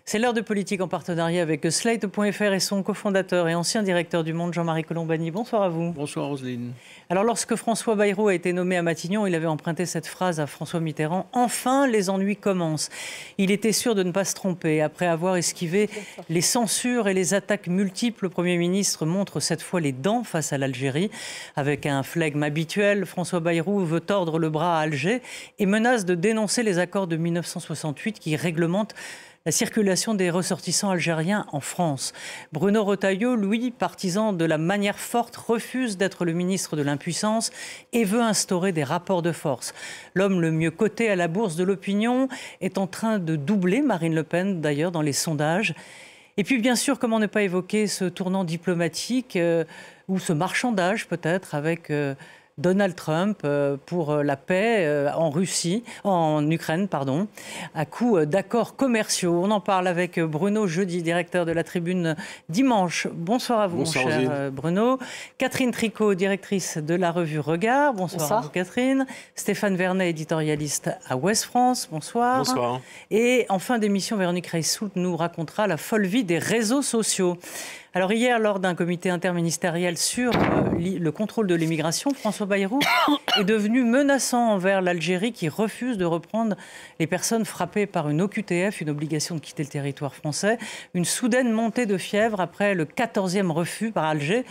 C'est l'heure de politique en partenariat avec Slate.fr et son cofondateur et ancien directeur du Monde, Jean-Marie Colombani. Bonsoir à vous. Bonsoir Roselyne. Alors lorsque François Bayrou a été nommé à Matignon, il avait emprunté cette phrase à François Mitterrand. « Enfin, les ennuis commencent ». Il était sûr de ne pas se tromper. Après avoir esquivé les censures et les attaques multiples, le Premier ministre montre cette fois les dents face à l'Algérie. Avec un flegme habituel, François Bayrou veut tordre le bras à Alger et menace de dénoncer les accords de 1968 qui réglementent la circulation des ressortissants algériens en France. Bruno Retailleau, lui, partisan de la manière forte, refuse d'être le ministre de l'impuissance et veut instaurer des rapports de force. L'homme le mieux coté à la bourse de l'opinion est en train de doubler Marine Le Pen, d'ailleurs, dans les sondages. Et puis, bien sûr, comment ne pas évoquer ce tournant diplomatique ou ce marchandage, peut-être, avec Donald Trump pour la paix en Ukraine, à coup d'accords commerciaux. On en parle avec Bruno Jeudi, directeur de la Tribune Dimanche. Bonsoir à vous, Bonsoir, mon cher Bruno. Catherine Tricot, directrice de la revue Regard. Bonsoir à vous, Catherine. Stéphane Vernet, éditorialiste à Ouest France. Bonsoir. Bonsoir. Et en fin d'émission, Véronique Reissoult nous racontera la folle vie des réseaux sociaux. Alors hier, lors d'un comité interministériel sur le contrôle de l'immigration, François Bayrou est devenu menaçant envers l'Algérie qui refuse de reprendre les personnes frappées par une OQTF, une obligation de quitter le territoire français. Une soudaine montée de fièvre après le 14e refus par Alger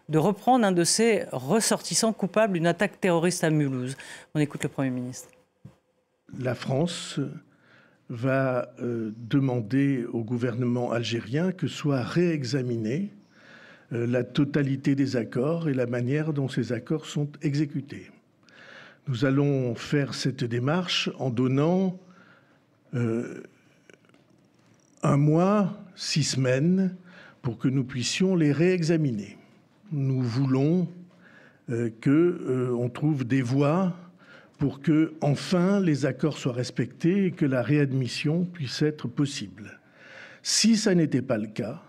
de reprendre un de ses ressortissants coupables d'une attaque terroriste à Mulhouse. On écoute le Premier ministre. La France va demander au gouvernement algérien que soit réexaminée la totalité des accords et la manière dont ces accords sont exécutés. Nous allons faire cette démarche en donnant 1 mois, 6 semaines, pour que nous puissions les réexaminer. Nous voulons qu'on trouve des voies pour que, enfin, les accords soient respectés et que la réadmission puisse être possible. Si ça n'était pas le cas,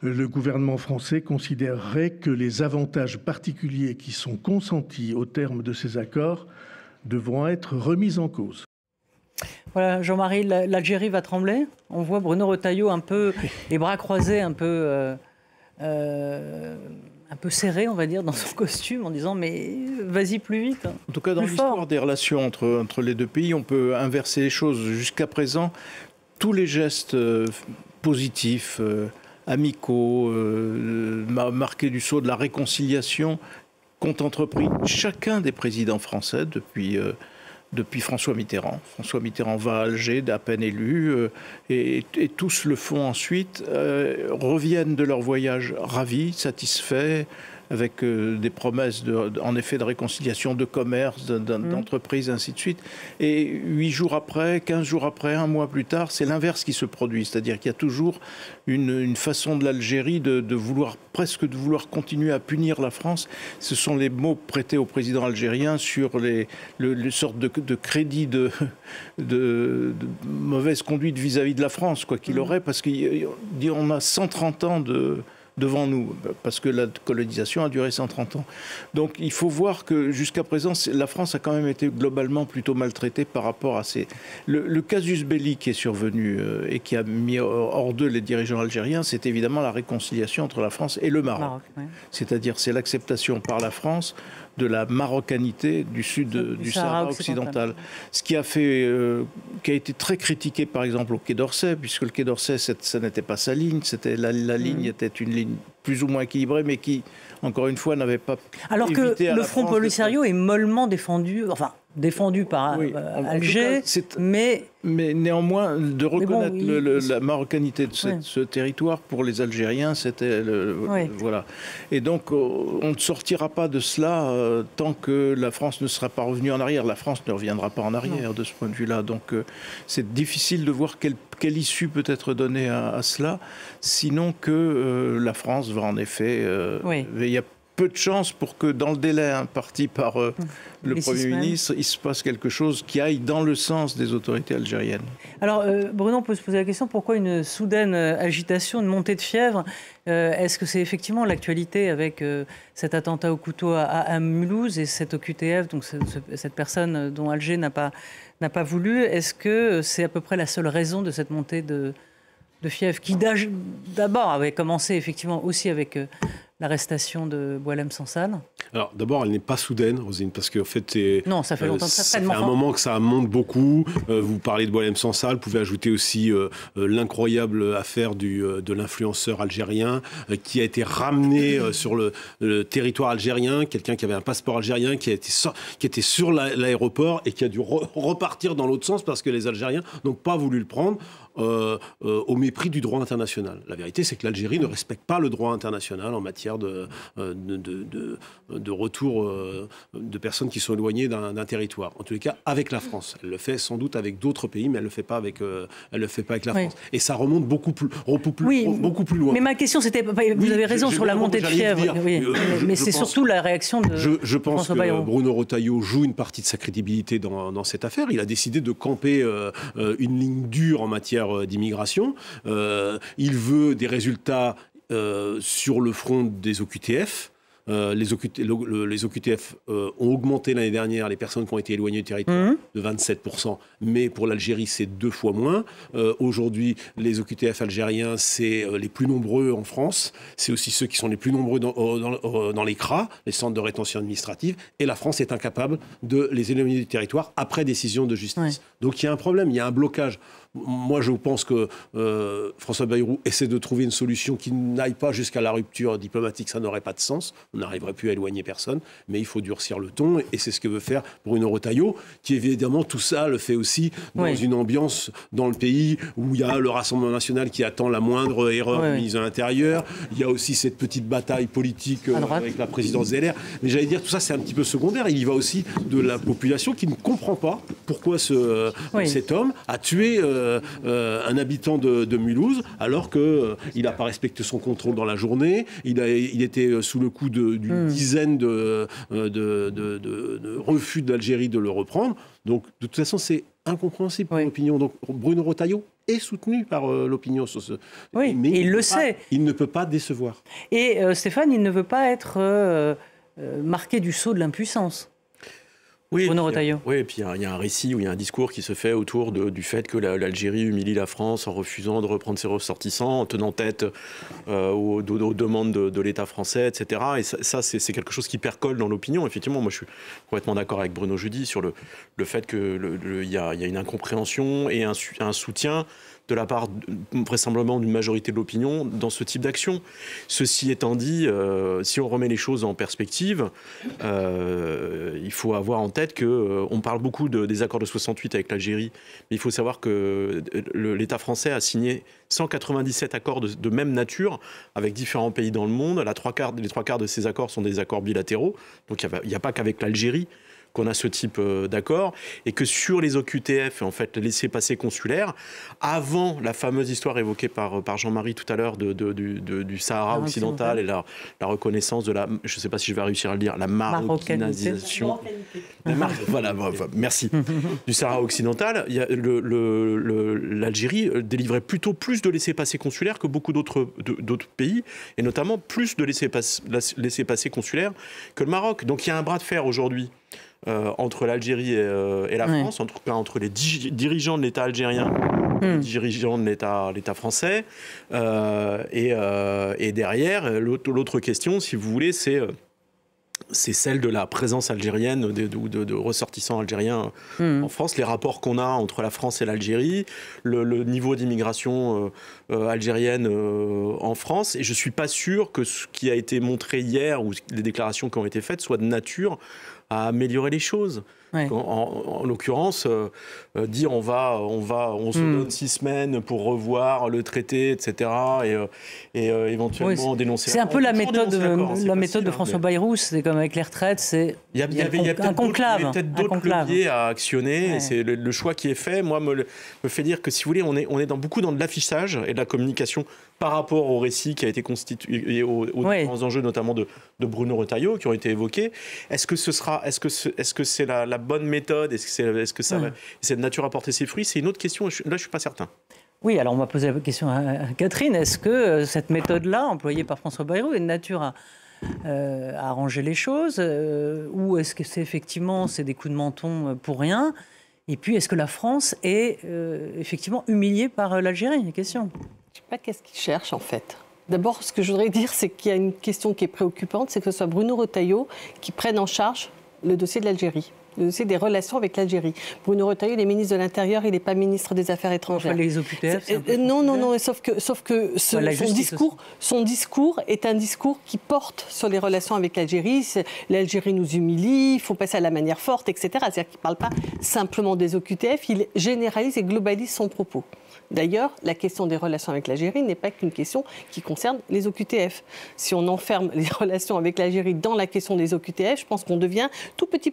le gouvernement français considérerait que les avantages particuliers qui sont consentis au terme de ces accords devront être remis en cause. Voilà, Jean-Marie, l'Algérie va trembler. On voit Bruno Retailleau un peu les bras croisés, un peu serré, on va dire, dans son costume, en disant « mais vas-y plus vite ». En tout cas, dans l'histoire des relations entre les deux pays, on peut inverser les choses. Jusqu'à présent, tous les gestes positifs, amicaux, marqués du sceau de la réconciliation, qu'ont entrepris chacun des présidents français depuis François Mitterrand. François Mitterrand va à Alger, à peine élu, et tous le font ensuite, reviennent de leur voyage ravis, satisfaits, avec des promesses en effet de réconciliation, de commerce, d'entreprise, ainsi de suite. Et 8 jours après, 15 jours après, 1 mois plus tard, c'est l'inverse qui se produit. C'est-à-dire qu'il y a toujours une façon de l'Algérie de vouloir continuer à punir la France. Ce sont les mots prêtés au président algérien sur les sortes de crédits de mauvaise conduite vis-à-vis de la France, quoi qu'il aurait, parce qu'on a 130 ans devant nous, parce que la colonisation a duré 130 ans. Donc il faut voir que jusqu'à présent, la France a quand même été globalement plutôt maltraitée par rapport à ces... Le casus belli qui est survenu et qui a mis hors d'eux les dirigeants algériens, c'est évidemment la réconciliation entre la France et le Maroc. Oui. C'est-à-dire c'est l'acceptation par la France de la marocanité du sud du Sahara occidental. Ce qui a été très critiqué par exemple au Quai d'Orsay, puisque le Quai d'Orsay, ça n'était pas sa ligne, la ligne était une ligne plus ou moins équilibrée, mais qui, encore une fois, n'avait pas alors que le Front Polisario est mollement défendu par Alger, mais néanmoins, de reconnaître la marocanité de ce territoire pour les Algériens, c'était voilà. Et donc, on ne sortira pas de cela tant que la France ne sera pas revenue en arrière. La France ne reviendra pas en arrière de ce point de vue-là. Donc, c'est difficile de voir quelle issue peut être donnée à cela, sinon que la France va en effet... Il y a peu de chances pour que dans le délai imparti par le Premier ministre, il se passe quelque chose qui aille dans le sens des autorités algériennes. Alors, Bruno, on peut se poser la question, pourquoi une soudaine agitation, une montée de fièvre? Est-ce que c'est effectivement l'actualité avec cet attentat au couteau à Mulhouse et cette OQTF, donc cette personne dont Alger n'a pas voulu? Est-ce que c'est à peu près la seule raison de cette montée de fièvre, qui d'abord avait commencé effectivement aussi avec l'arrestation de Boualem Sansal. Alors d'abord, elle n'est pas soudaine, Roselyne, parce qu'en fait, non, ça fait longtemps que ça fait un moment que ça monte beaucoup. Vous parlez de Boualem Sansal, vous pouvez ajouter aussi l'incroyable affaire de l'influenceur algérien qui a été ramené sur le territoire algérien, quelqu'un qui avait un passeport algérien, qui était sur l'aéroport et qui a dû repartir dans l'autre sens parce que les Algériens n'ont pas voulu le prendre. Au mépris du droit international. La vérité, c'est que l'Algérie ne respecte pas le droit international en matière de retour de personnes qui sont éloignées d'un territoire. En tous les cas, avec la France. Elle le fait sans doute avec d'autres pays, mais elle ne le fait pas avec la France. Et ça remonte beaucoup plus loin. Mais ma question, c'était... Vous avez raison sur la montée de fièvre. Mais c'est surtout la réaction de Je pense François Bayrou. Que Bruno Retailleau joue une partie de sa crédibilité dans cette affaire. Il a décidé de camper une ligne dure en matière d'immigration. Il veut des résultats sur le front des OQTF. Les OQTF ont augmenté l'année dernière les personnes qui ont été éloignées du territoire de 27%, mais pour l'Algérie, c'est 2 fois moins. Aujourd'hui, les OQTF algériens, c'est les plus nombreux en France. C'est aussi ceux qui sont les plus nombreux dans les CRA, les centres de rétention administrative. Et la France est incapable de les éloigner du territoire après décision de justice. Ouais. Donc il y a un problème, il y a un blocage. Moi, je pense que François Bayrou essaie de trouver une solution qui n'aille pas jusqu'à la rupture diplomatique. Ça n'aurait pas de sens. On n'arriverait plus à éloigner personne. Mais il faut durcir le ton. Et c'est ce que veut faire Bruno Retailleau, qui évidemment, tout ça le fait aussi dans une ambiance dans le pays où il y a le Rassemblement national qui attend la moindre erreur du ministre de l'Intérieur. Il y a aussi cette petite bataille politique avec la présidence des LR. Mais j'allais dire, tout ça, c'est un petit peu secondaire. Il y va aussi de la population qui ne comprend pas pourquoi cet homme a tué un habitant de Mulhouse, alors qu'il n'a pas respecté son contrôle dans la journée. Il était sous le coup d'une dizaine de refus d'Algérie de le reprendre. Donc, de toute façon, c'est incompréhensible pour l'opinion. Donc, Bruno Retailleau est soutenu par l'opinion sur ce... Oui, mais il le sait. Il ne peut pas décevoir. Et Stéphane, il ne veut pas être marqué du sceau de l'impuissance. Oui, et puis il y a un récit où il y a un discours qui se fait autour du fait que l'Algérie humilie la France en refusant de reprendre ses ressortissants, en tenant tête aux demandes de l'État français, etc. Et ça c'est quelque chose qui percole dans l'opinion. Effectivement, moi je suis complètement d'accord avec Bruno Jeudi sur le fait qu'il y a une incompréhension et un soutien de la part vraisemblablement d'une majorité de l'opinion dans ce type d'action. Ceci étant dit, si on remet les choses en perspective, il faut avoir en tête qu'on parle beaucoup des accords de 68 avec l'Algérie, mais il faut savoir que l'État français a signé 197 accords de même nature avec différents pays dans le monde. Les 3 quarts de ces accords sont des accords bilatéraux, donc il n'y a pas qu'avec l'Algérie qu'on a ce type d'accord, et que sur les OQTF, en fait, les laissez-passer consulaires, avant la fameuse histoire évoquée par Jean-Marie tout à l'heure du Sahara occidental et la reconnaissance de la, je ne sais pas si je vais réussir à le dire, la marocanisation. Voilà, merci. Du Sahara occidental, l'Algérie délivrait plutôt plus de laissez-passer consulaires que beaucoup d'autres pays, et notamment plus de laissez-passer consulaires que le Maroc. Donc il y a un bras de fer aujourd'hui entre l'Algérie et la France, entre les dirigeants de l'État algérien et les dirigeants de l'État français. Et derrière, l'autre question, si vous voulez, c'est celle de la présence algérienne, de ressortissants algériens en France, les rapports qu'on a entre la France et l'Algérie, le niveau d'immigration algérienne en France. Et je ne suis pas sûr que ce qui a été montré hier ou les déclarations qui ont été faites soient de nature à améliorer les choses. Ouais. En l'occurrence, dire on se donne 6 semaines pour revoir le traité, etc. et éventuellement dénoncer. C'est un peu la méthode de François Bayrou. C'est comme avec les retraites, c'est il y a peut-être d'autres leviers à actionner. Ouais. Et c'est le choix qui est fait. Moi, me fait dire que si vous voulez, on est beaucoup dans de l'affichage et de la communication par rapport au récit qui a été constitué, aux différents enjeux, notamment de Bruno Retailleau, qui ont été évoqués. Est-ce que c'est la bonne méthode? Est-ce que c'est de nature à porter ses fruits? C'est une autre question. Là, je ne suis pas certain. Oui, alors on va poser la question à Catherine. Est-ce que cette méthode-là, employée par François Bayrou, est de nature à arranger les choses, ou est-ce que c'est effectivement des coups de menton pour rien? Et puis, est-ce que la France est effectivement humiliée par l'Algérie? Une question. pas qu'est-ce qu'ils cherchent en fait. D'abord, ce que je voudrais dire, c'est qu'il y a une question qui est préoccupante, c'est que ce soit Bruno Retailleau qui prenne en charge le dossier de l'Algérie, le dossier des relations avec l'Algérie. Bruno Retailleau, il est ministre de l'Intérieur, il n'est pas ministre des Affaires étrangères. Enfin, les OQTF, non, sauf que son discours est un discours qui porte sur les relations avec l'Algérie. L'Algérie nous humilie, il faut passer à la manière forte, etc. C'est-à-dire qu'il ne parle pas simplement des OQTF, il généralise et globalise son propos. D'ailleurs, la question des relations avec l'Algérie n'est pas qu'une question qui concerne les OQTF. Si on enferme les relations avec l'Algérie dans la question des OQTF, je pense qu'on devient tout petit.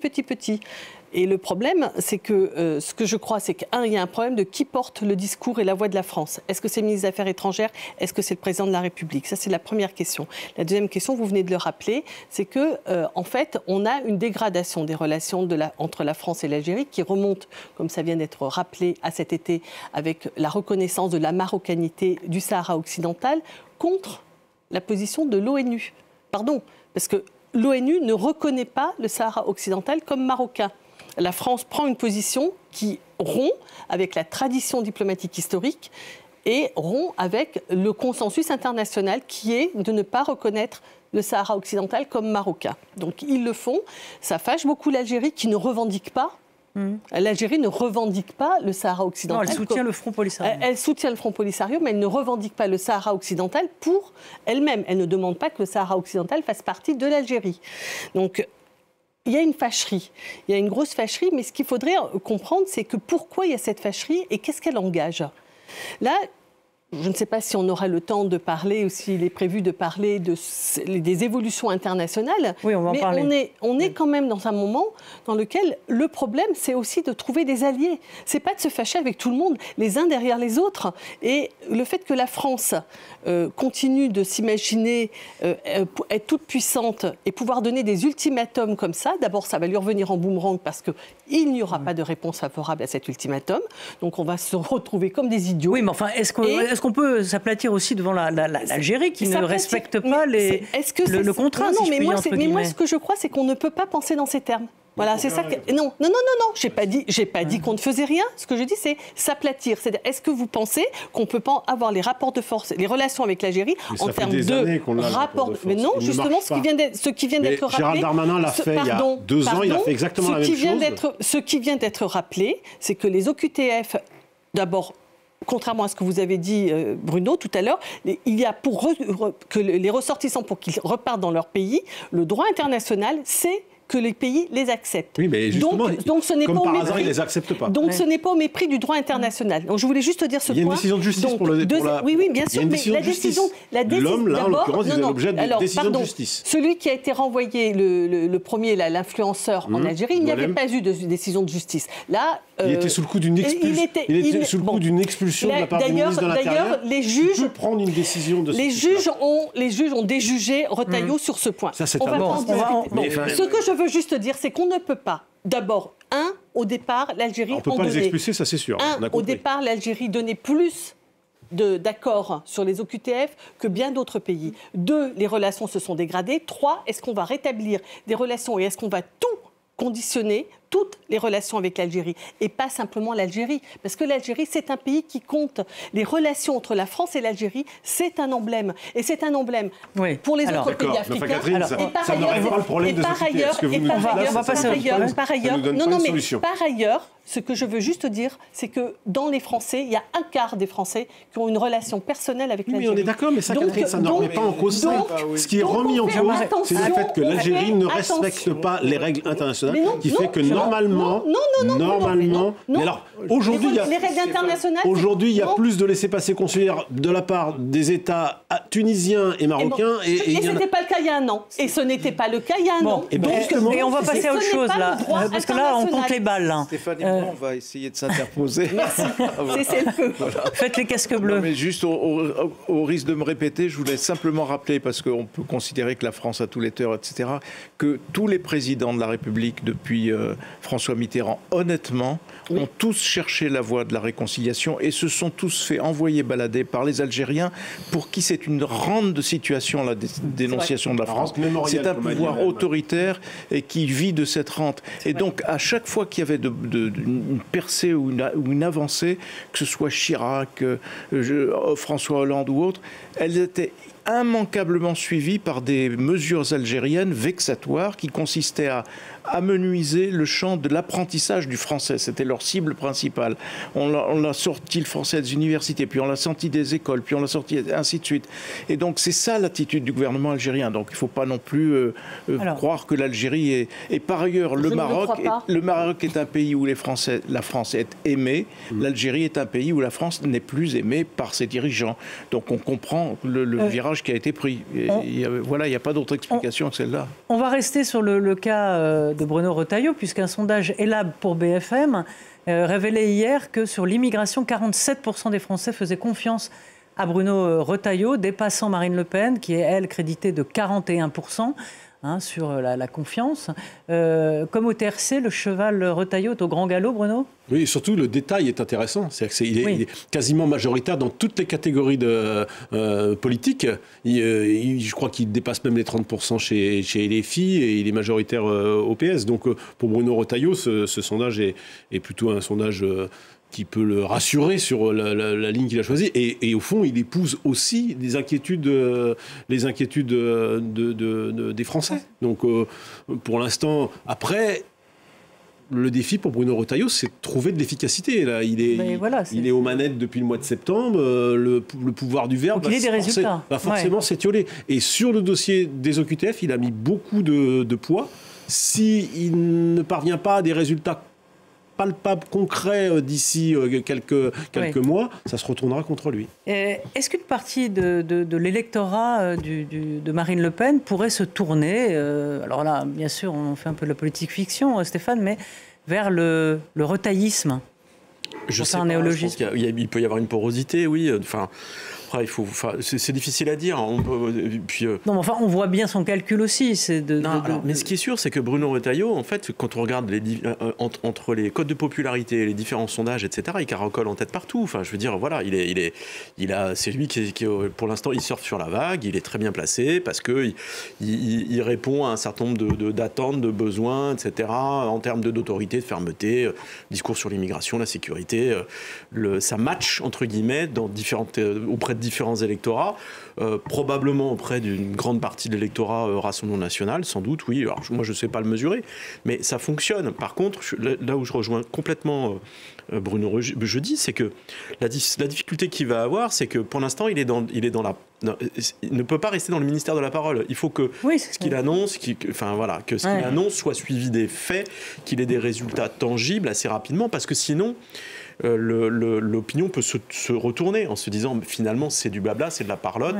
Et le problème, c'est que ce que je crois, c'est qu'il y a un problème de qui porte le discours et la voix de la France. Est-ce que c'est le ministre des Affaires étrangères ? Est-ce que c'est le président de la République ? Ça, c'est la première question. La deuxième question, vous venez de le rappeler, c'est que, en fait, on a une dégradation des relations entre la France et l'Algérie qui remonte, comme ça vient d'être rappelé à cet été, avec la reconnaissance de la marocanité du Sahara occidental contre la position de l'ONU. Pardon, parce que l'ONU ne reconnaît pas le Sahara occidental comme marocain. La France prend une position qui rompt avec la tradition diplomatique historique et rompt avec le consensus international qui est de ne pas reconnaître le Sahara occidental comme marocain. Donc ils le font. Ça fâche beaucoup l'Algérie qui ne revendique pas. L'Algérie ne revendique pas le Sahara occidental. Non, elle soutient le Front Polisario. Elle soutient le Front Polisario, mais elle ne revendique pas le Sahara occidental pour elle-même. Elle ne demande pas que le Sahara occidental fasse partie de l'Algérie. Donc, il y a une fâcherie, il y a une grosse fâcherie, mais ce qu'il faudrait comprendre, c'est que pourquoi il y a cette fâcherie et qu'est-ce qu'elle engage ? Là, je ne sais pas si on aura le temps de parler ou s'il est prévu de parler des évolutions internationales. Oui, on va en parler. Mais on est quand même dans un moment dans lequel le problème, c'est aussi de trouver des alliés. C'est pas de se fâcher avec tout le monde, les uns derrière les autres. Et le fait que la France continue de s'imaginer être toute puissante et pouvoir donner des ultimatums comme ça, d'abord, ça va lui revenir en boomerang parce qu'il n'y aura pas de réponse favorable à cet ultimatum. Donc, on va se retrouver comme des idiots. Oui, mais enfin, est-ce qu'on peut s'aplatir aussi devant l'Algérie qui ne respecte pas le contrat, non, si je puis dire, entre guillemets. Mais moi, ce que je crois, c'est qu'on ne peut pas penser dans ces termes. Voilà, c'est ça. Non. J'ai pas dit qu'on ne faisait rien. Ce que je dis, c'est s'aplatir. C'est-à-dire, est-ce que vous pensez qu'on peut pas avoir les rapports de force, les relations avec l'Algérie en termes de rapports? Mais non, justement, ce qui vient d'être rappelé. Gérald Darmanin l'a fait il y a 2 ans. Il a fait exactement la même chose. Ce qui vient d'être rappelé, c'est que les OQTF, d'abord. Contrairement à ce que vous avez dit, Bruno, tout à l'heure, il y a pour que les ressortissants, pour qu'ils repartent dans leur pays, le droit international, c'est que les pays les acceptent. Oui, mais justement, donc ce n'est comme pas par hasard, ils ne les acceptent pas. Donc ce n'est pas au mépris du droit international. Donc je voulais juste dire ce point. Il y a une décision de justice pour la... Oui, bien sûr, mais la décision... L'homme, là, en l'occurrence, il est l'objet d'une décision de justice. Celui qui a été renvoyé, le premier, l'influenceur en Algérie, il n'y avait pas eu de décision de justice. Là... Il était sous le coup d'une expulsion. Il était sous le coup d'une expulsion de la part du ministre de l'Intérieur. D'ailleurs, les juges... Il peut prendre une décision de ce Les juges ont déjugé Retailleau sur ce point. Ça, c'est on va pas en discuter. Ce que je veux juste dire, c'est qu'on ne peut pas, d'abord, au départ, l'Algérie... On ne peut pas les expulser, ça c'est sûr. Au départ, l'Algérie donnait plus d'accords sur les OQTF que bien d'autres pays. 2, les relations se sont dégradées. 3, est-ce qu'on va rétablir des relations et est-ce qu'on va tout conditionner, toutes les relations avec l'Algérie, et pas simplement l'Algérie. Parce que l'Algérie, c'est un pays qui compte. Les relations entre la France et l'Algérie, c'est un emblème. Et c'est un emblème pour les autres pays africains. Catherine, ça n'aurait pas le problème de par ailleurs, ce que je veux juste dire, c'est que dans les Français, il y a un quart des Français qui ont une relation personnelle avec l'Algérie. Oui, on est d'accord, mais ça, Catherine, ça ne remet pas en cause ça. Ce qui est remis en cause, c'est le fait que l'Algérie ne respecte pas les règles internationales, qui fait que normalement, mais alors aujourd'hui, il y a plus de laissez-passer consulaires de la part des États tunisiens et marocains. Et ce n'était pas le cas il y a un an. Et ce n'était pas le cas il y a un an. Et on va passer à autre chose là, parce que là, on compte les balles. Stéphanie, on va essayer de s'interposer. Merci. C'est le feu. Voilà. Faites les casques bleus. Non, mais juste au risque de me répéter, je voulais simplement rappeler, parce qu'on peut considérer que la France a tous les torts, etc., que tous les présidents de la République depuis François Mitterrand, honnêtement, ont tous cherché la voie de la réconciliation et se sont tous fait envoyer balader par les Algériens pour qui c'est une rente de situation, la dénonciation de la France. C'est un pouvoir autoritaire et qui vit de cette rente. Et donc, à chaque fois qu'il y avait une percée ou une avancée, que ce soit Chirac, François Hollande ou autre, elles étaient immanquablement suivies par des mesures algériennes vexatoires qui consistaient à amenuiser le champ de l'apprentissage du français. C'était leur cible principale. On a sorti le français des universités, puis on l'a sorti des écoles, puis on l'a sorti ainsi de suite. Et donc c'est ça l'attitude du gouvernement algérien. Donc il ne faut pas non plus croire que l'Algérie est... Et par ailleurs, le Maroc est un pays où la France est aimée. L'Algérie est un pays où la France n'est plus aimée par ses dirigeants. Donc on comprend le virage qui a été pris. Il n'y a pas d'autre explication que celle-là. On va rester sur le cas de Bruno Retailleau, puisqu'un sondage ELAB pour BFM révélait hier que sur l'immigration, 47% des Français faisaient confiance à Bruno Retailleau, dépassant Marine Le Pen, qui est, elle, créditée de 41%. Sur la confiance. Comme au TRC, le cheval Retailleau est au grand galop, Bruno ? Oui, et surtout le détail est intéressant. Il est quasiment majoritaire dans toutes les catégories politiques. Je crois qu'il dépasse même les 30% chez LFI et il est majoritaire au PS. Donc pour Bruno Retailleau, ce sondage est plutôt un sondage... qui peut le rassurer sur la ligne qu'il a choisie. Et au fond, il épouse aussi les inquiétudes des Français. Donc, pour l'instant, après... Le défi pour Bruno Retailleau, c'est de trouver de l'efficacité. Là, il est aux manettes depuis le mois de septembre. Le pouvoir du verbe va forcément s'étioler. Et sur le dossier des OQTF, il a mis beaucoup de poids. S'il ne parvient pas à des résultats palpable, concret d'ici quelques mois, ça se retournera contre lui. Est-ce qu'une partie de l'électorat de Marine Le Pen pourrait se tourner, alors là, bien sûr, on fait un peu de la politique fiction, Stéphane, mais vers le retaillisme? Je sais pas, un néologisme. Je pense qu'il peut y avoir une porosité, oui. Après, c'est difficile à dire. Non, mais enfin, on voit bien son calcul aussi. Mais ce qui est sûr, c'est que Bruno Retailleau, en fait, quand on regarde entre les codes de popularité, les différents sondages, etc., il caracole en tête partout. Enfin, je veux dire, voilà, c'est lui qui pour l'instant, il surfe sur la vague. Il est très bien placé parce que il répond à un certain nombre d'attentes, de besoins, etc., en termes d'autorité, de fermeté, discours sur l'immigration, la sécurité. Ça match, entre guillemets, auprès de différents électorats, probablement auprès d'une grande partie de l'électorat Rassemblement national, sans doute, oui. Alors, moi, je ne sais pas le mesurer, mais ça fonctionne. Par contre, là où je rejoins complètement Bruno Jeudi, c'est que la difficulté qu'il va avoir, c'est que pour l'instant, il ne peut pas rester dans le ministère de la parole. Il faut que ce qu'il annonce, que ce qu'il annonce soit suivi des faits, qu'il ait des résultats tangibles assez rapidement, parce que sinon, l'opinion peut se retourner en se disant finalement c'est du blabla, c'est de la parlotte,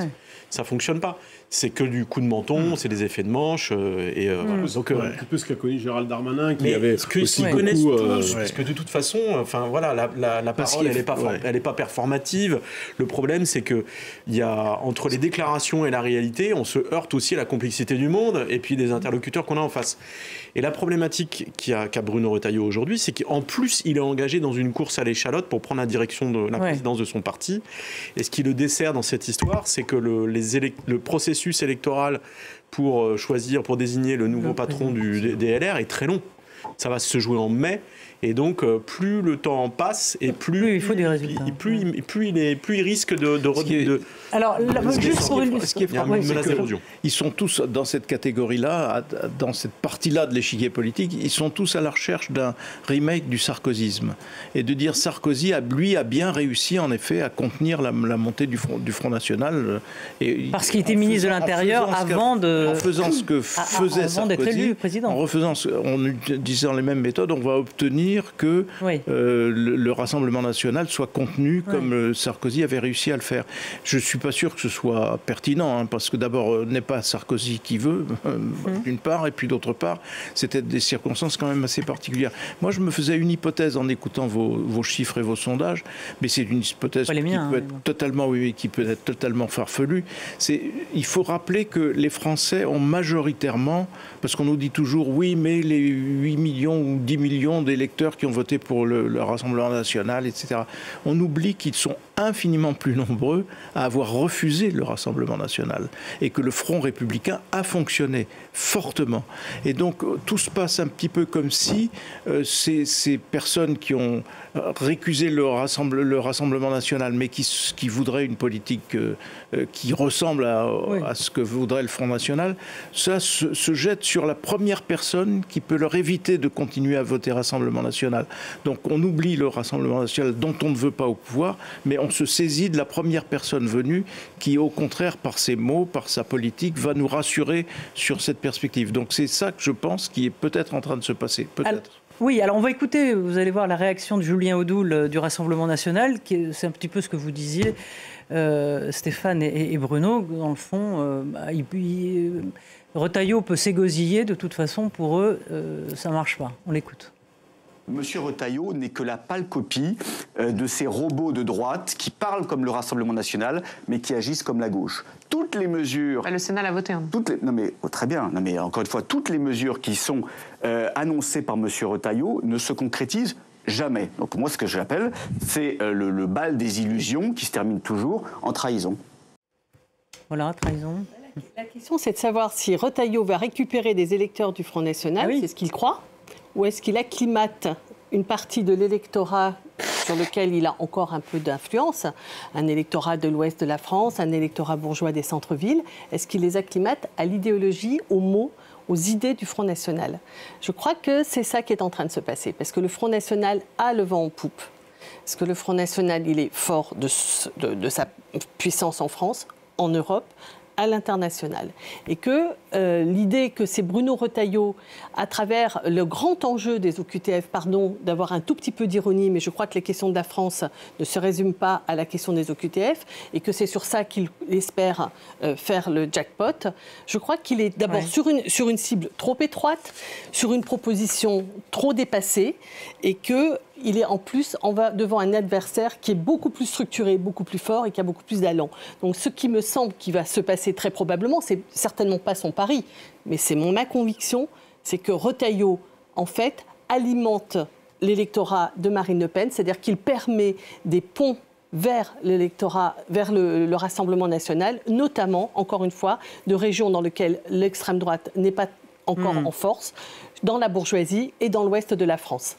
ça fonctionne pas. C'est que du coup de menton, c'est des effets de manche. Voilà. Donc, un peu ce qu'a connu Gérald Darmanin, qui avait aussi beaucoup... connaissent tous, parce que de toute façon, la parole, elle n'est pas performative. Le problème, c'est que entre les déclarations et la réalité, on se heurte aussi à la complexité du monde et puis des interlocuteurs qu'on a en face. Et la problématique qu'a Bruno Retailleau aujourd'hui, c'est qu'en plus, il est engagé dans une course à l'échalote pour prendre la direction de la présidence de son parti. Et ce qui le dessert dans cette histoire, c'est que le processus électoral pour désigner le nouveau patron des LR est très long. Ça va se jouer en mai. Et donc, plus le temps passe, et plus il faut des résultats. Plus il risque de alors, juste pour ce qui est frappant, ils sont tous dans cette catégorie-là, dans cette partie-là de l'échiquier politique, ils sont tous à la recherche d'un remake du sarkozysme. Et de dire Sarkozy, lui, a bien réussi, en effet, à contenir la montée du Front National. Parce qu'il était ministre de l'Intérieur en faisant ce que faisait Sarkozy, d'être élu président. En utilisant les mêmes méthodes, on va obtenir obtenir que le Rassemblement national soit contenu comme Sarkozy avait réussi à le faire. Je ne suis pas sûr que ce soit pertinent, hein, parce que d'abord, n'est pas Sarkozy qui veut, d'une part, et puis d'autre part, c'était des circonstances quand même assez particulières. Moi, je me faisais une hypothèse en écoutant vos chiffres et vos sondages, mais c'est une hypothèse qui peut être totalement farfelue. Il faut rappeler que les Français ont majoritairement, parce qu'on nous dit toujours, oui, mais les 8 millions ou 10 millions d'électeurs qui ont voté pour le Rassemblement national, etc. On oublie qu'ils sont infiniment plus nombreux à avoir refusé le Rassemblement national et que le Front républicain a fonctionné fortement. Et donc tout se passe un petit peu comme si ces personnes qui ont récusé le Rassemblement national mais qui voudraient une politique qui ressemble à ce que voudrait le Front national, ça se jette sur la première personne qui peut leur éviter de continuer à voter Rassemblement national. Donc on oublie le Rassemblement national dont on ne veut pas au pouvoir, mais on se saisit de la première personne venue qui, au contraire, par ses mots, par sa politique, va nous rassurer sur cette perspective. Donc c'est ça que je pense qui est peut-être en train de se passer. Peut-être. Oui, alors on va écouter, vous allez voir la réaction de Julien Audoul du Rassemblement national, c'est un petit peu ce que vous disiez, Stéphane et Bruno. Dans le fond, Retailleau peut s'égosiller, de toute façon, pour eux, ça ne marche pas. On l'écoute. Monsieur Retailleau n'est que la pâle copie de ces robots de droite qui parlent comme le Rassemblement national, mais qui agissent comme la gauche. Toutes les mesures... Le Sénat l'a voté. Hein. Non mais, très bien, non mais encore une fois, toutes les mesures qui sont annoncées par monsieur Retailleau ne se concrétisent jamais. Donc moi, ce que j'appelle, c'est le bal des illusions qui se termine toujours en trahison. Voilà, trahison. La question, c'est de savoir si Retailleau va récupérer des électeurs du Front national, c'est ce qu'il croit, ou est-ce qu'il acclimate une partie de l'électorat sur lequel il a encore un peu d'influence, un électorat de l'ouest de la France, un électorat bourgeois des centres-villes, est-ce qu'il les acclimate à l'idéologie, aux mots, aux idées du Front national? Je crois que c'est ça qui est en train de se passer, parce que le Front national a le vent en poupe. Parce que le Front national, il est fort de sa puissance en France, en Europe, à l'international. Et que l'idée que c'est Bruno Retailleau, à travers le grand enjeu des OQTF, pardon d'avoir un tout petit peu d'ironie, mais je crois que les questions de la France ne se résument pas à la question des OQTF, et que c'est sur ça qu'il espère faire le jackpot. Je crois qu'il est d'abord sur une cible trop étroite, sur une proposition trop dépassée, et que il est en plus devant un adversaire qui est beaucoup plus structuré, beaucoup plus fort et qui a beaucoup plus d'allant. Donc ce qui me semble qui va se passer très probablement, c'est certainement pas son pari, mais c'est ma conviction, c'est que Retailleau, en fait, alimente l'électorat de Marine Le Pen, c'est-à-dire qu'il permet des ponts vers l'électorat, vers le Rassemblement national, notamment, encore une fois, de régions dans lesquelles l'extrême droite n'est pas encore en force, dans la bourgeoisie et dans l'ouest de la France.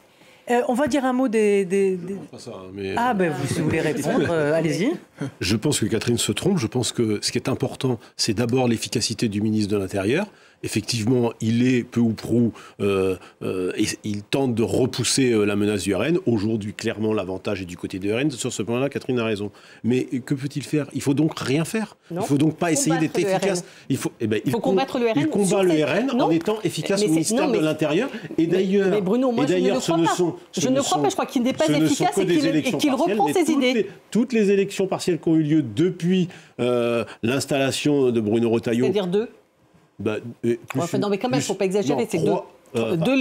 On va dire un mot des... Pas ça, mais... Ah, ben vous, si vous voulez répondre, allez-y. Je pense que Catherine se trompe. Je pense que ce qui est important, c'est d'abord l'efficacité du ministre de l'Intérieur. Effectivement, il est peu ou prou, et il tente de repousser la menace du RN. Aujourd'hui, clairement, l'avantage est du côté du RN. Sur ce point-là, Catherine a raison. Mais que peut-il faire? Il faut donc rien faire. Il ne faut donc pas essayer d'être efficace. Il faut combattre le RN. Il combat le RN en étant efficace au ministère de l'Intérieur. Et d'ailleurs, mais Bruno, moi, je ne crois pas. Je crois qu'il n'est pas efficace et qu'il reprend ses idées. Toutes les élections partielles qui ont eu lieu depuis l'installation de Bruno Retailleau. C'est-à-dire deux. Non, mais quand même, il ne faut pas exagérer, c'est deux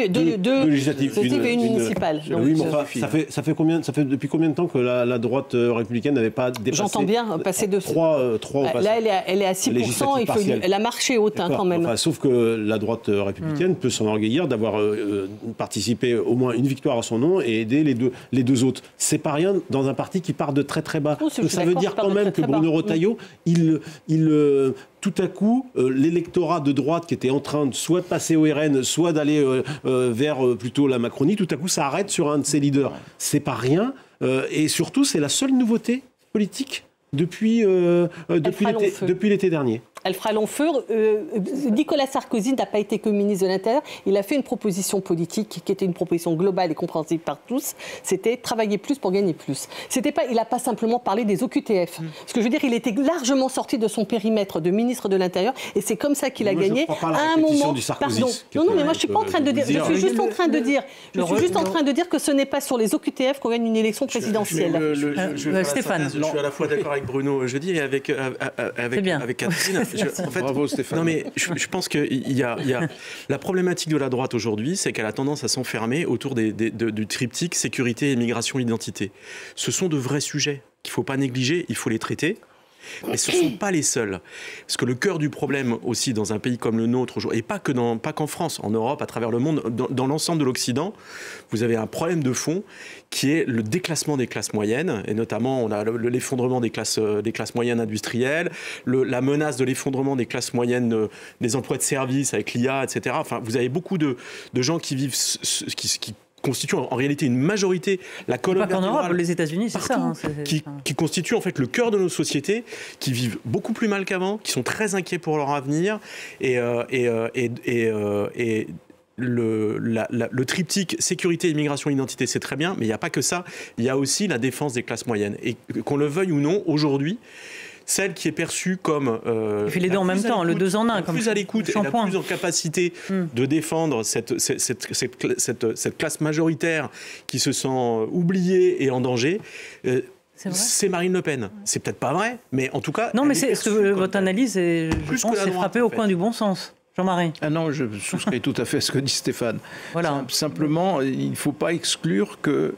législatives et une municipale. Oui, mais enfin, ça fait depuis combien de temps que la droite républicaine n'avait pas dépassé? J'entends bien, passer de 3 au passé. Là, elle est à 6%, elle a marché haute quand même. Enfin, sauf que la droite républicaine peut s'enorgueillir d'avoir participé au moins une victoire à son nom et aider les deux autres. C'est pas rien dans un parti qui part de très très bas. Donc ça veut dire quand même que Bruno Retailleau, tout à coup, l'électorat de droite qui était en train de soit de passer au RN, soit d'aller vers plutôt la Macronie, tout à coup, ça arrête sur un de ses leaders. C'est pas rien. Et surtout, c'est la seule nouveauté politique Depuis l'été dernier. Elle fera long feu. Nicolas Sarkozy n'a pas été que ministre de l'Intérieur. Il a fait une proposition politique qui était une proposition globale et compréhensible par tous. C'était travailler plus pour gagner plus. Il n'a pas simplement parlé des OQTF. Ce que je veux dire, il était largement sorti de son périmètre de ministre de l'Intérieur et c'est comme ça qu'il a gagné. À un moment. Pardon. Non, mais moi je suis pas en train de dire. Je suis juste en train de dire que ce n'est pas sur les OQTF qu'on gagne une élection présidentielle. Stéphane. Je suis à la fois d'accord avec Bruno jeudi et avec Catherine. Bravo Stéphane. Non mais je pense qu'il y a la problématique de la droite aujourd'hui, c'est qu'elle a tendance à s'enfermer autour du triptyque sécurité, immigration, identité. Ce sont de vrais sujets qu'il ne faut pas négliger, il faut les traiter. Mais ce ne sont pas les seuls. Parce que le cœur du problème aussi dans un pays comme le nôtre, et pas qu'en France, en Europe, à travers le monde, dans l'ensemble de l'Occident, vous avez un problème de fond qui est le déclassement des classes moyennes. Et notamment, on a l'effondrement des classes moyennes industrielles, la menace de l'effondrement des classes moyennes des emplois de service avec l'IA, etc. Enfin, vous avez beaucoup de gens qui vivent, qui constitue en réalité une majorité, la colonne vertébrale. Pas qu'en Europe, les États-Unis, c'est ça. Qui constitue en fait le cœur de nos sociétés, qui vivent beaucoup plus mal qu'avant, qui sont très inquiets pour leur avenir, le triptyque sécurité, immigration, identité, c'est très bien, mais il n'y a pas que ça. Il y a aussi la défense des classes moyennes. Et qu'on le veuille ou non, aujourd'hui, celle qui est perçue comme il fait les deux en même temps, le 2 en 1, comme plus à l'écoute et la plus en capacité de défendre cette classe majoritaire qui se sent oubliée et en danger. C'est Marine Le Pen. C'est peut-être pas vrai, mais en tout cas. Non, mais votre analyse, je pense, c'est frappée au coin du bon sens. Jean-Marie. Ah non, je souscris tout à fait à ce que dit Stéphane. Voilà. Simplement, il ne faut pas exclure que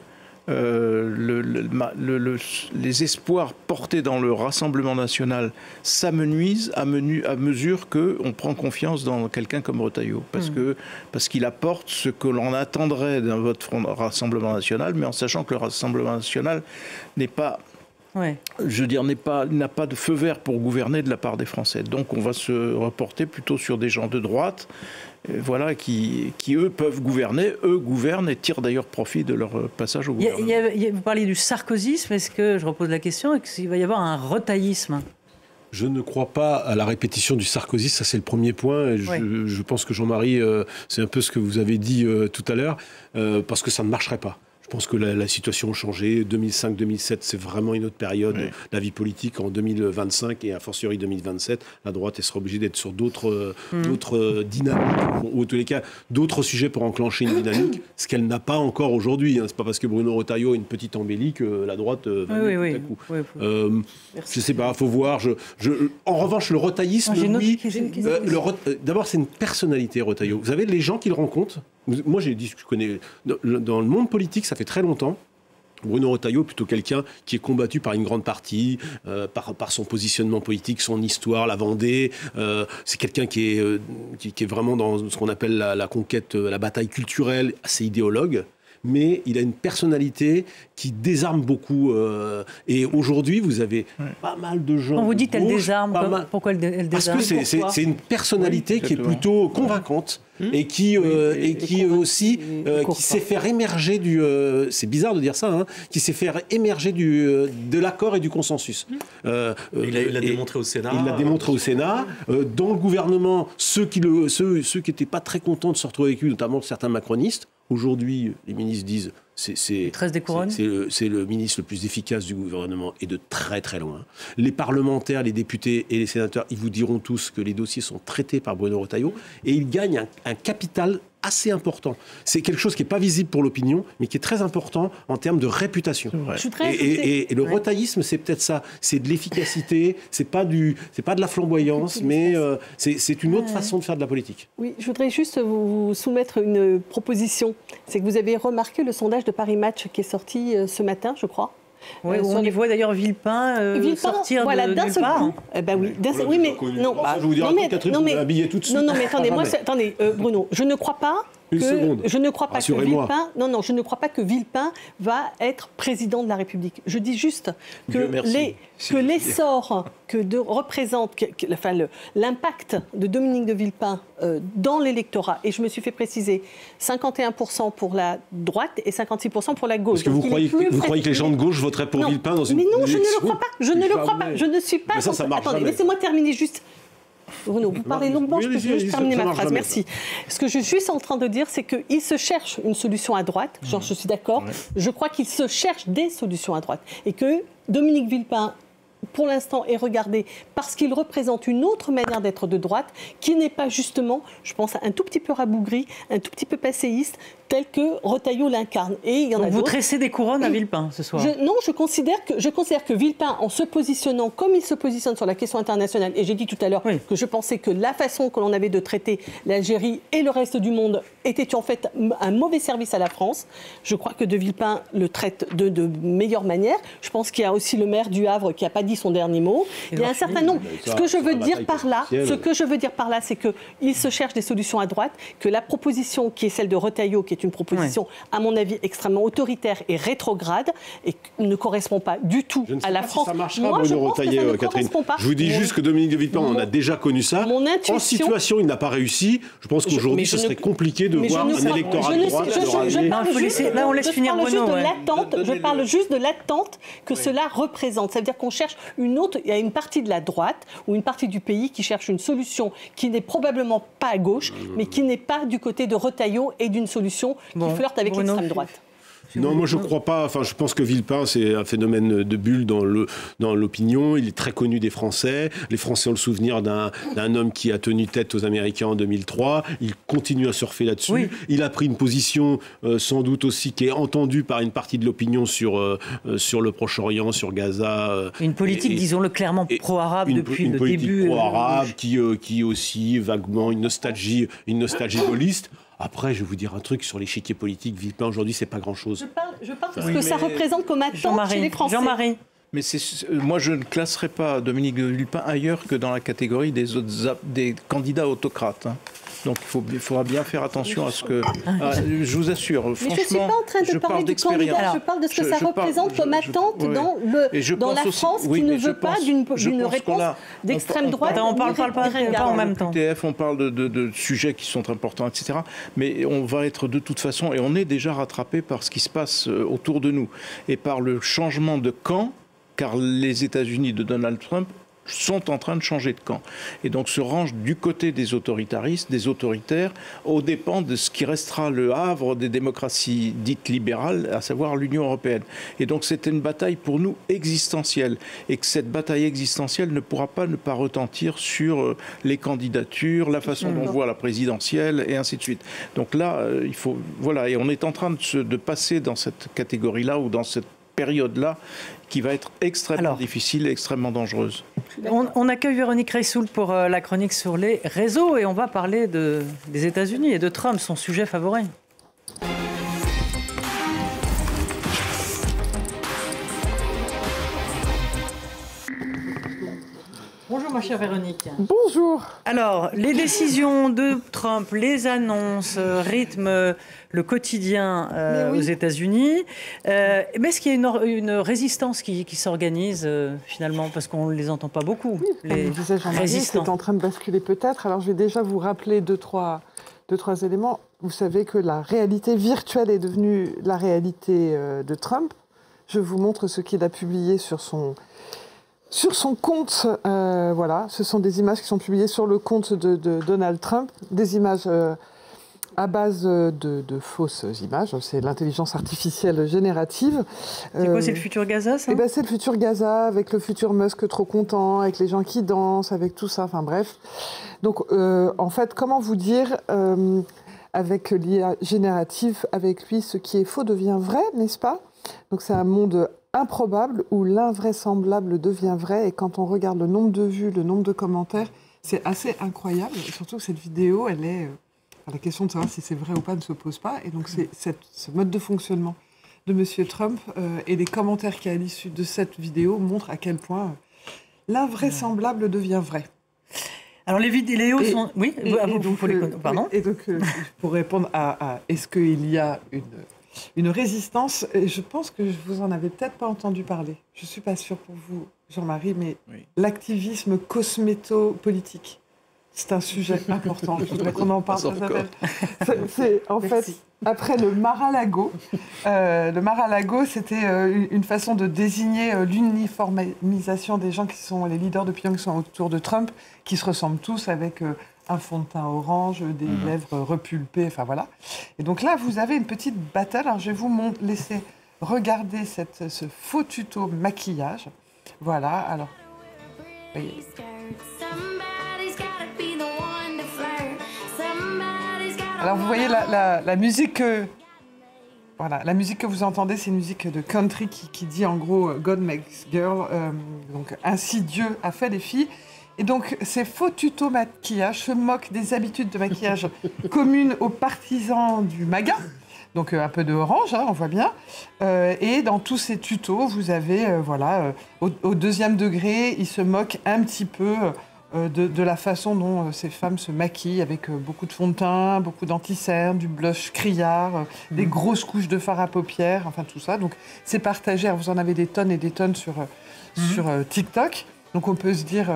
les espoirs portés dans le Rassemblement national s'amenuisent à mesure qu'on prend confiance dans quelqu'un comme Retailleau. Parce qu'il apporte ce que l'on attendrait d'un vote Rassemblement national, mais en sachant que le Rassemblement national n'est pas... Ouais. Je veux dire, n'a pas de feu vert pour gouverner de la part des Français. Donc on va se reporter plutôt sur des gens de droite, voilà, qui eux peuvent gouverner, eux gouvernent et tirent d'ailleurs profit de leur passage au gouvernement. Vous parliez du sarkozysme, est-ce que, je repose la question, est-ce qu'il va y avoir un retaillisme ? Je ne crois pas à la répétition du sarkozysme, ça c'est le premier point. Je pense que Jean-Marie, c'est un peu ce que vous avez dit tout à l'heure, parce que ça ne marcherait pas. Je pense que la situation a changé. 2005-2007, c'est vraiment une autre période de la vie politique. En 2025 et a fortiori 2027, la droite elle sera obligée d'être sur d'autres dynamiques, ou en tous les cas d'autres sujets pour enclencher une dynamique, ce qu'elle n'a pas encore aujourd'hui. C'est pas parce que Bruno Retailleau a une petite embellie que la droite va tout à coup. Je sais pas, faut voir. En revanche, le retaillisme, oui. D'abord, c'est une personnalité, Retailleau. Vous savez, les gens qu'il rencontre. Moi, je connais dans le monde politique, ça fait très longtemps. Bruno Retailleau est plutôt quelqu'un qui est combattu par une grande partie, par son positionnement politique, son histoire, la Vendée. C'est quelqu'un qui est vraiment dans ce qu'on appelle la conquête, la bataille culturelle, assez idéologue. Mais il a une personnalité qui désarme beaucoup. Et aujourd'hui, vous avez pas mal de gens... Quand vous dites elle désarme, pourquoi elle désarme ? Parce que c'est une personnalité qui est plutôt convaincante et qui aussi qui sait faire émerger du... c'est bizarre de dire ça, qui sait faire émerger de l'accord et du consensus. Il l'a démontré au Sénat. Il l'a démontré au Sénat. Dans le gouvernement, ceux qui n'étaient pas très contents de se retrouver avec lui, notamment certains macronistes, aujourd'hui, les ministres disent c'est le ministre le plus efficace du gouvernement et de très très loin. Les parlementaires, les députés et les sénateurs, ils vous diront tous que les dossiers sont traités par Bruno Retailleau et il gagne un capital assez important. C'est quelque chose qui n'est pas visible pour l'opinion, mais qui est très important en termes de réputation. Et le retaillisme, c'est peut-être ça. C'est de l'efficacité, c'est pas de la flamboyance, mais c'est une autre façon de faire de la politique. Oui, je voudrais juste vous soumettre une proposition. C'est que vous avez remarqué le sondage de Paris Match qui est sorti ce matin, je crois. Oui, on y voit d'ailleurs Villepin sortir d'un seul coup. Oui, mais non. Je vous dirai, Catherine, vous m'avez habillé tout de suite. Non, mais attendez, attendez, Bruno, je ne crois pas je ne crois pas que Villepin, je ne crois pas que Villepin va être président de la République. Je dis juste que l'essor représente l'impact de Dominique de Villepin dans l'électorat, et je me suis fait préciser 51% pour la droite et 56% pour la gauche. Est-ce que vous croyez que les gens de gauche voteraient pour Villepin dans une élection? Mais non, je ne le crois pas. Je ne le crois pas. Je ne suis pas. Attendez, laissez-moi terminer juste. Bruno, vous parlez longuement, je peux juste terminer ma phrase. Merci. Ce que je suis en train de dire, c'est qu'il se cherche une solution à droite. Je suis d'accord. Je crois qu'il se cherche des solutions à droite. Et que Dominique Villepin, pour l'instant, est regardé parce qu'il représente une autre manière d'être de droite, qui n'est pas justement, je pense, un tout petit peu rabougri, un tout petit peu passéiste, tel que Retailleau l'incarne. Et il y en a d'autres. Vous tressez des couronnes à Villepin ce soir? Non, je considère que Villepin, en se positionnant comme il se positionne sur la question internationale, et j'ai dit tout à l'heure que je pensais que la façon que l'on avait de traiter l'Algérie et le reste du monde était en fait un mauvais service à la France. Je crois que de Villepin le traite de meilleure manière. Je pense qu'il y a aussi le maire du Havre qui n'a pas dit son dernier mot. Il y a un certain nombre. Ce que je veux dire par là, c'est qu'il se cherche des solutions à droite, que la proposition qui est celle de Retailleau, qui est une proposition, à mon avis, extrêmement autoritaire et rétrograde, et ne correspond pas du tout à la France. Ça marchera, Bruno Retailleau, Catherine. Je vous dis juste que Dominique de Villepin, on a déjà connu ça. En situation, il n'a pas réussi. Je pense qu'aujourd'hui, ce serait compliqué de voir un électorat de droite se rallier. Là, on laisse finir Bruno. Je parle juste de l'attente que cela représente. Ça veut dire qu'on cherche il y a une partie de la droite ou une partie du pays qui cherche une solution qui n'est probablement pas à gauche, mais qui n'est pas du côté de Retailleau et d'une solution qui flirte avec l'extrême droite. Non, moi je ne crois pas. Enfin, je pense que Villepin, c'est un phénomène de bulle dans l'opinion. Il est très connu des Français. Les Français ont le souvenir d'un homme qui a tenu tête aux Américains en 2003. Il continue à surfer là-dessus. Oui. Il a pris une position, sans doute aussi, qui est entendue par une partie de l'opinion sur le Proche-Orient, sur Gaza. Une politique, disons-le clairement, pro-arabe depuis le début. Une politique pro-arabe qui aussi vaguement une nostalgie gaulliste. Après, je vais vous dire un truc sur l'échiquier politique. Villepin, aujourd'hui, c'est pas grand-chose. Je parle de ce que ça représente comme attente chez les Français. Jean-Marie. Mais moi, je ne classerai pas Dominique de Villepin ailleurs que dans la catégorie des candidats autocrates. Donc il faudra bien faire attention à ce que... je vous assure, franchement... Mais je ne suis pas en train de parler du candidat, je parle de ce que ça représente comme attente dans la France qui ne veut pas d'une réponse d'extrême droite. On ne parle pas en même temps. On parle de sujets qui sont importants, etc. Mais on va être de toute façon, et on est déjà rattrapé par ce qui se passe autour de nous, et par le changement de camp, car les États-Unis de Donald Trump sont en train de changer de camp. Et donc se rangent du côté des autoritaristes, des autoritaires, aux dépens de ce qui restera le havre des démocraties dites libérales, à savoir l'Union européenne. Et donc c'est une bataille pour nous existentielle. Et que cette bataille existentielle ne pourra pas ne pas retentir sur les candidatures, la façon dont on voit la présidentielle, et ainsi de suite. Donc là, il faut... Voilà, et on est en train de passer dans cette catégorie-là, ou dans cette période-là, qui va être extrêmement difficile et extrêmement dangereuse. On accueille Véronique Reissoul pour la chronique sur les réseaux, et on va parler des États-Unis et de Trump, son sujet favori. Bonjour ma chère Véronique. Bonjour. Alors, les décisions de Trump, les annonces rythment le quotidien aux États-Unis. Mais est-ce qu'il y a une résistance qui s'organise finalement, parce qu'on ne les entend pas beaucoup, les résistants. C'est en train de basculer peut-être. Alors je vais déjà vous rappeler deux, trois éléments. Vous savez que la réalité virtuelle est devenue la réalité de Trump. Je vous montre ce qu'il a publié sur son compte. Voilà, ce sont des images qui sont publiées sur le compte de Donald Trump, des images à base de fausses images. C'est l'intelligence artificielle générative. C'est quoi, c'est le futur Gaza, ça ? C'est le futur Gaza, avec le futur Musk trop content, avec les gens qui dansent, avec tout ça, enfin bref. Donc, en fait, comment vous dire, avec l'IA générative, avec lui, ce qui est faux devient vrai, n'est-ce pas ? Donc, c'est un monde improbable où l'invraisemblable devient vrai, et quand on regarde le nombre de vues, le nombre de commentaires, c'est assez incroyable. Et surtout que cette vidéo, elle est... La question de savoir si c'est vrai ou pas ne se pose pas. Et donc, c'est ce mode de fonctionnement de M. Trump et les commentaires qui, à l'issue de cette vidéo, montrent à quel point l'invraisemblable devient vrai. Alors les vidéos sont... Oui, pardon. Et donc, pour répondre à est-ce qu'il y a une résistance, je pense que vous en avez peut-être pas entendu parler. Je suis pas sûre pour vous, Jean-Marie, mais l'activisme cosméto-politique, c'est un sujet important. Je voudrais qu'on en parle. C'est en fait, après le Mar-a-Lago, c'était une façon de désigner l'uniformisation des gens qui sont les leaders d'opinion qui sont autour de Trump, qui se ressemblent tous avec un fond de teint orange, des lèvres repulpées, enfin voilà. Et donc là, vous avez une petite battle. Alors, je vais vous laisser regarder ce faux tuto maquillage. Voilà, alors, voyez. Alors vous voyez la musique la musique que vous entendez, c'est une musique de country qui dit en gros God makes girl, donc ainsi Dieu a fait les filles. Et donc ces faux tutos maquillage se moquent des habitudes de maquillage communes aux partisans du MAGA. Donc un peu de orange, on voit bien. Et dans tous ces tutos, vous avez au deuxième degré, ils se moquent un petit peu de la façon dont ces femmes se maquillent avec beaucoup de fond de teint, beaucoup d'anti-cerne, du blush criard, des grosses couches de fard à paupières, enfin tout ça. Donc c'est partagé. Alors, vous en avez des tonnes et des tonnes sur TikTok. Donc on peut se dire,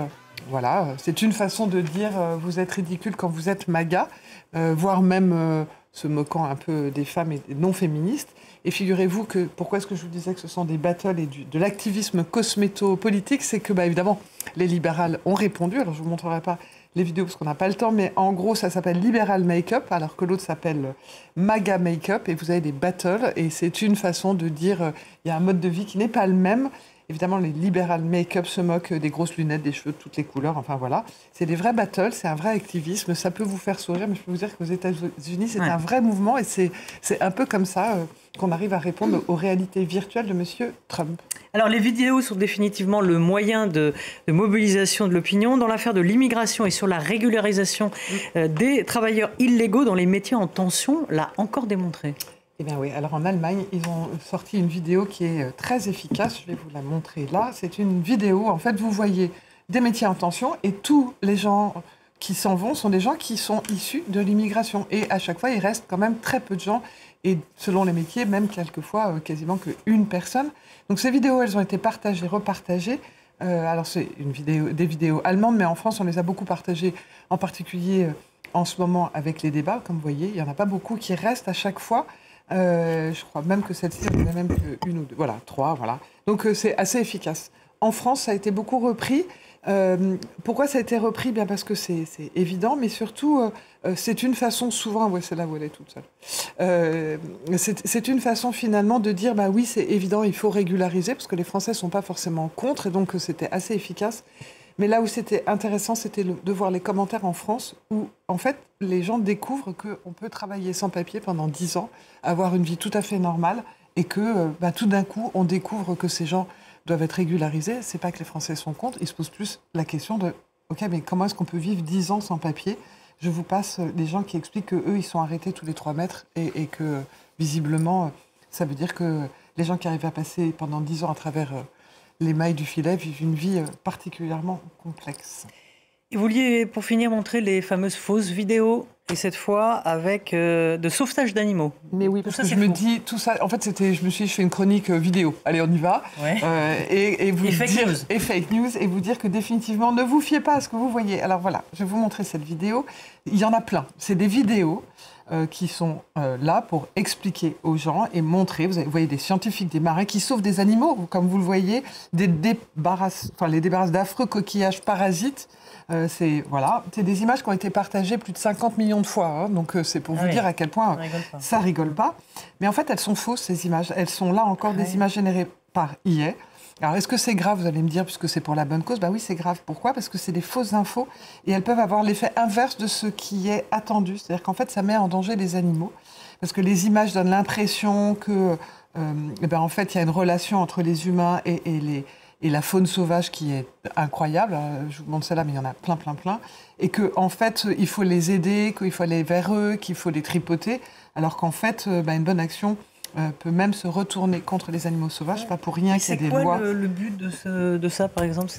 c'est une façon de dire vous êtes ridicule quand vous êtes MAGA, voire même se moquant un peu des femmes et des non-féministes. Et figurez-vous que, pourquoi est-ce que je vous disais que ce sont des battles et de l'activisme cosméto-politique, c'est que, évidemment, les libérales ont répondu. Alors, je ne vous montrerai pas les vidéos parce qu'on n'a pas le temps, mais en gros, ça s'appelle Liberal Make-up, alors que l'autre s'appelle MAGA Make-up, et vous avez des battles, et c'est une façon de dire, il y a un mode de vie qui n'est pas le même. Évidemment, les Liberal Make-up se moquent des grosses lunettes, des cheveux de toutes les couleurs, enfin voilà. C'est des vrais battles, c'est un vrai activisme, ça peut vous faire sourire, mais je peux vous dire qu'aux États-Unis, c'est un vrai mouvement, et c'est un peu comme ça qu'on arrive à répondre aux réalités virtuelles de M. Trump. Alors, les vidéos sont définitivement le moyen de mobilisation de l'opinion. Dans l'affaire de l'immigration et sur la régularisation des travailleurs illégaux dans les métiers en tension, l'a encore démontré. Eh bien oui, alors en Allemagne, ils ont sorti une vidéo qui est très efficace. Je vais vous la montrer là. C'est une vidéo, en fait, vous voyez des métiers en tension et tous les gens qui s'en vont sont des gens qui sont issus de l'immigration. Et à chaque fois, il reste quand même très peu de gens. Et selon les métiers, même quelquefois quasiment qu'une personne. Donc ces vidéos, elles ont été partagées, repartagées. Alors c'est des vidéos allemandes, mais en France, on les a beaucoup partagées, en particulier en ce moment avec les débats. Comme vous voyez, il n'y en a pas beaucoup qui restent à chaque fois. Je crois même que celle-ci, il n'y en a même qu'une ou deux. Voilà, 3, voilà. Donc c'est assez efficace. En France, ça a été beaucoup repris. Pourquoi ça a été repris ? Bien parce que c'est évident, mais surtout, c'est une façon souvent... Ouais, c'est là où elle est toute seule. C'est une façon finalement de dire, oui, c'est évident, il faut régulariser, parce que les Français ne sont pas forcément contre, et donc c'était assez efficace. Mais là où c'était intéressant, c'était de voir les commentaires en France, où en fait, les gens découvrent qu'on peut travailler sans papier pendant 10 ans, avoir une vie tout à fait normale, et que tout d'un coup, on découvre que ces gens doivent être régularisés. C'est pas que les Français sont contre, ils se posent plus la question de « Ok, mais comment est-ce qu'on peut vivre 10 ans sans papier ?» Je vous passe des gens qui expliquent qu'eux, ils sont arrêtés tous les 3 mètres, et que visiblement, ça veut dire que les gens qui arrivent à passer pendant 10 ans à travers... les mailles du filet vivent une vie particulièrement complexe. Et vous vouliez, pour finir, montrer les fameuses fausses vidéos, et cette fois avec de sauvetage d'animaux. Mais oui, parce que je me dis, tout ça, en fait, je me suis dit, je fais une chronique vidéo. Allez, on y va. Ouais. Et fake news, et vous dire que définitivement, ne vous fiez pas à ce que vous voyez. Alors voilà, je vais vous montrer cette vidéo. Il y en a plein. C'est des vidéos qui sont là pour expliquer aux gens et montrer. Vous voyez des scientifiques, des marins qui sauvent des animaux, comme vous le voyez, les débarrassent d'affreux coquillages parasites. C'est des images qui ont été partagées plus de 50 millions de fois. Donc c'est pour vous dire à quel point ça rigole pas. Mais en fait, elles sont fausses, ces images. Elles sont là encore des images générées par IA. Alors, est-ce que c'est grave, vous allez me dire, puisque c'est pour la bonne cause ? Oui, c'est grave. Pourquoi ? Parce que c'est des fausses infos et elles peuvent avoir l'effet inverse de ce qui est attendu. C'est-à-dire qu'en fait, ça met en danger les animaux. Parce que les images donnent l'impression que, en fait, il y a une relation entre les humains et la faune sauvage qui est incroyable. Je vous montre celle-là, mais il y en a plein. Et qu'en fait, il faut les aider, qu'il faut aller vers eux, qu'il faut les tripoter. Alors qu'en fait, une bonne action... peut même se retourner contre les animaux sauvages. C'est pas pour rien qu'il y a des lois. C'est quoi le but de ça, par exemple?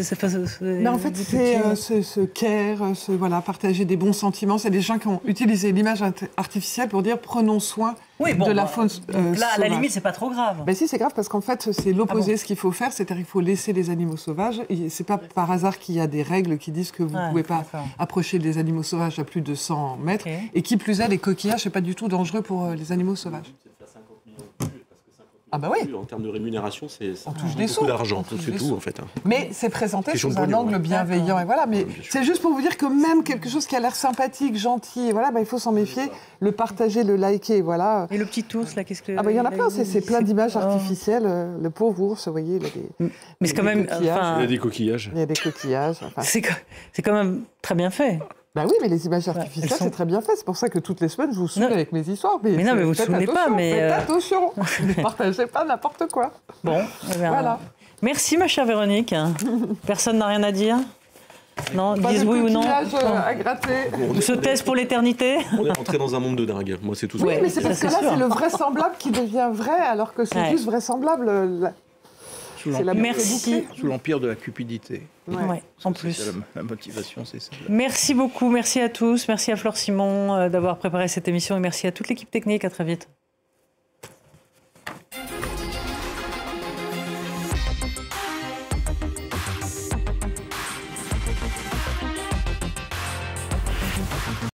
Mais en fait, c'est se care, voilà, partager des bons sentiments. C'est des gens qui ont utilisé l'image artificielle pour dire prenons soin de la faune là, à la limite, c'est pas trop grave. Ben si, c'est grave parce qu'en fait, c'est l'opposé. Ce qu'il faut faire, c'est-à-dire qu'il faut laisser les animaux sauvages. Et c'est pas par hasard qu'il y a des règles qui disent que vous ne pouvez pas approcher des animaux sauvages à plus de 100 mètres. Et qui plus est, les coquillages, c'est pas du tout dangereux pour les animaux sauvages. Ah bah oui. En termes de rémunération, c'est beaucoup d'argent, c'est tout en fait. Mais c'est présenté sous un angle bienveillant et voilà. Mais c'est juste pour vous dire que même quelque chose qui a l'air sympathique, gentil, et voilà, bah, il faut s'en méfier, le partager, le liker, voilà. Et le petit ours là, qu'est-ce que? Ah bah il y en a plein, c'est plein d'images artificielles. Le pauvre ours, vous voyez, il a des. Mais c'est quand même. Il y a des coquillages. Il y a des coquillages. Enfin. C'est quand même très bien fait. Bah oui, mais les images artificielles, c'est très bien fait. C'est pour ça que toutes les semaines, je vous saoule avec mes histoires. Mais non, mais vous ne souvenez pas. Faites attention, ne partagez pas n'importe quoi. Bon, voilà. Merci, ma chère Véronique. Personne n'a rien à dire? Non, disent oui ou non. À gratter. On se taise pour l'éternité. On est rentré dans un monde de dingue. Moi, c'est tout ça. Oui, mais c'est parce que là, c'est le vraisemblable qui devient vrai, alors que c'est juste vraisemblable. Merci. Sous l'empire de la cupidité. Ouais, en plus. La motivation, c'est ça. Merci beaucoup, merci à tous. Merci à Flore Simon d'avoir préparé cette émission et merci à toute l'équipe technique. À très vite.